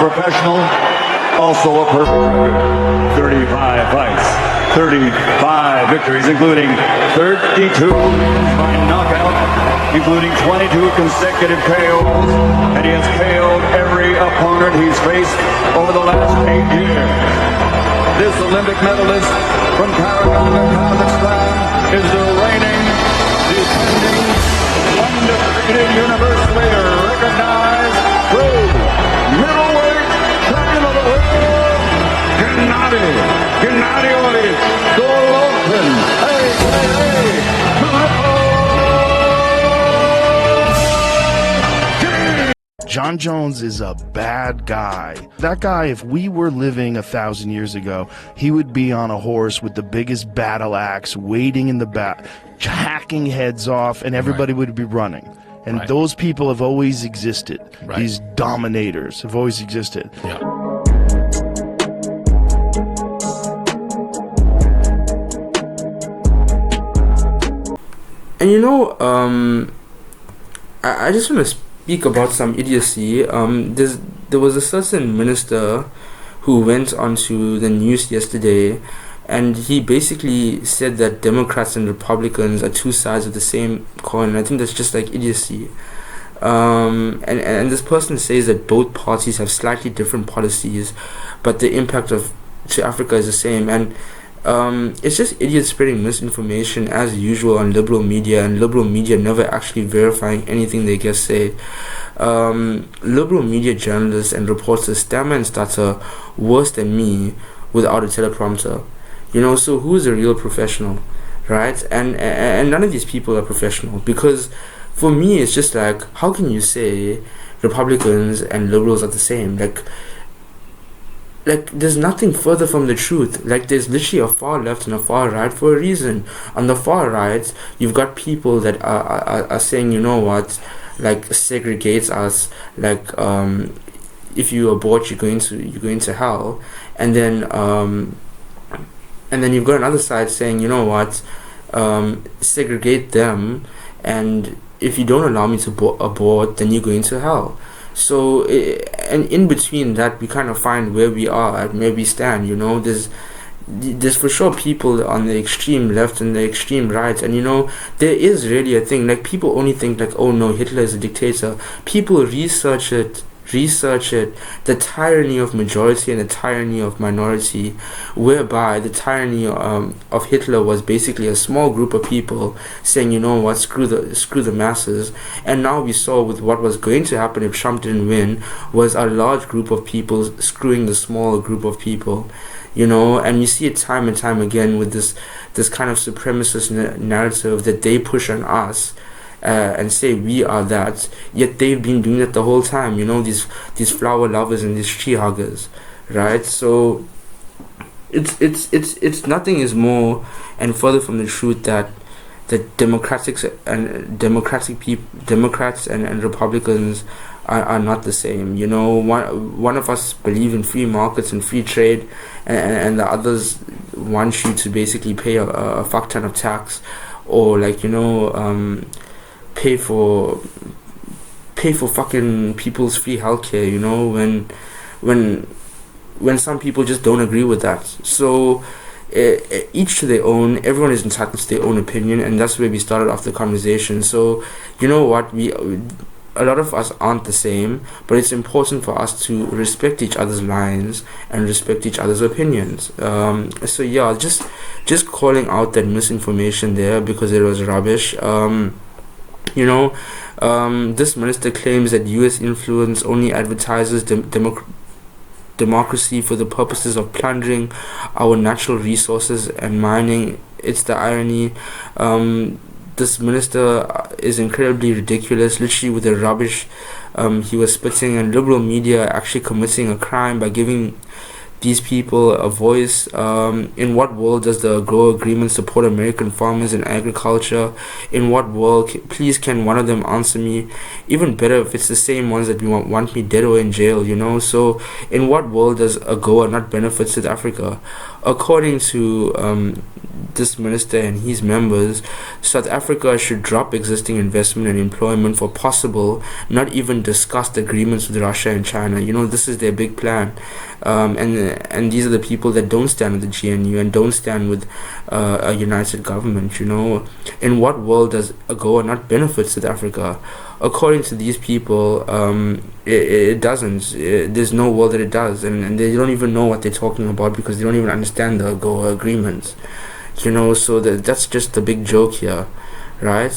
professional, also a perfect record. 35 fights, 35 victories, including 32 by knockout, including 22 consecutive KOs, and he has KO'd every opponent he's faced over the last 8 years. This Olympic medalist from Karaganda, Kazakhstan, is the reigning, defending, undefeated, universally recognized true middleweight champion of the world, Gennady Golovkin, John Jones is a bad guy. That guy, if we were living 1,000 years ago, he would be on a horse with the biggest battle axe, waiting in the back, hacking heads off, and everybody would be running. And those people have always existed. These dominators have always existed. And you know, I just want to speak about some idiocy. There was a certain minister who went onto the news yesterday, and he basically said that Democrats and Republicans are two sides of the same coin. I think that's just like idiocy. And this person says that both parties have slightly different policies, but the impact to Africa is the same. And it's just idiots spreading misinformation as usual on liberal media, and liberal media never actually verifying anything they just say. Liberal media journalists and reporters stammer and stutter worse than me without a teleprompter. You know, so who's a real professional, right? And none of these people are professional, because for me it's just like, how can you say Republicans and liberals are the same? Like there's nothing further from the truth. Like, there's literally a far left and a far right for a reason. On the far right, you've got people that are saying, you know what, like, segregates us, like, if you abort, you're going to hell. And then you've got another side saying, you know what, segregate them, and if you don't allow me to abort, then you're going to hell. So, and in between that, we kind of find where we are and where we stand. You know, there's for sure people on the extreme left and the extreme right, and you know, there is really a thing. Like, people only think like, oh no, Hitler is a dictator. People research it, the tyranny of majority and the tyranny of minority, whereby the tyranny of Hitler was basically a small group of people saying, you know what, screw the masses. And now we saw with what was going to happen if Trump didn't win, was a large group of people screwing the small group of people. You know, and you see it time and time again with this kind of supremacist narrative that they push on us. And say we are that, yet they've been doing it the whole time. You know, these flower lovers and these tree huggers, right? So it's nothing is more and further from the truth that Democrats and Republicans are not the same. You know, one of us believe in free markets and free trade, and the others want you to basically pay a fuck ton of tax, or like, you know, pay for fucking people's free healthcare, you know, when some people just don't agree with that. So each to their own. Everyone is entitled to their own opinion, and that's where we started off the conversation. So you know what, a lot of us aren't the same, but it's important for us to respect each other's lines and respect each other's opinions. So yeah, just calling out that misinformation there, because it was rubbish. You know, this minister claims that U.S. influence only advertises democracy for the purposes of plundering our natural resources and mining. It's the irony. This minister is incredibly ridiculous, literally with the rubbish he was spitting, and liberal media actually committing a crime by giving these people a voice. In what world does the AGOA agreement support American farmers and agriculture? In what world? Please, can one of them answer me? Even better if it's the same ones that want me dead or in jail, you know. So in what world does AGOA not benefit South Africa? According to this minister and his members, South Africa should drop existing investment and employment for possible, not even discussed agreements with Russia and China. This is their big plan. And these are the people that don't stand with the GNU and don't stand with a united government. In what world does AGOA not benefit South Africa? According to these people, it doesn't. There's no world that it does, and they don't even know what they're talking about because they don't even understand the AGOA agreements. So that's just the big joke here, right?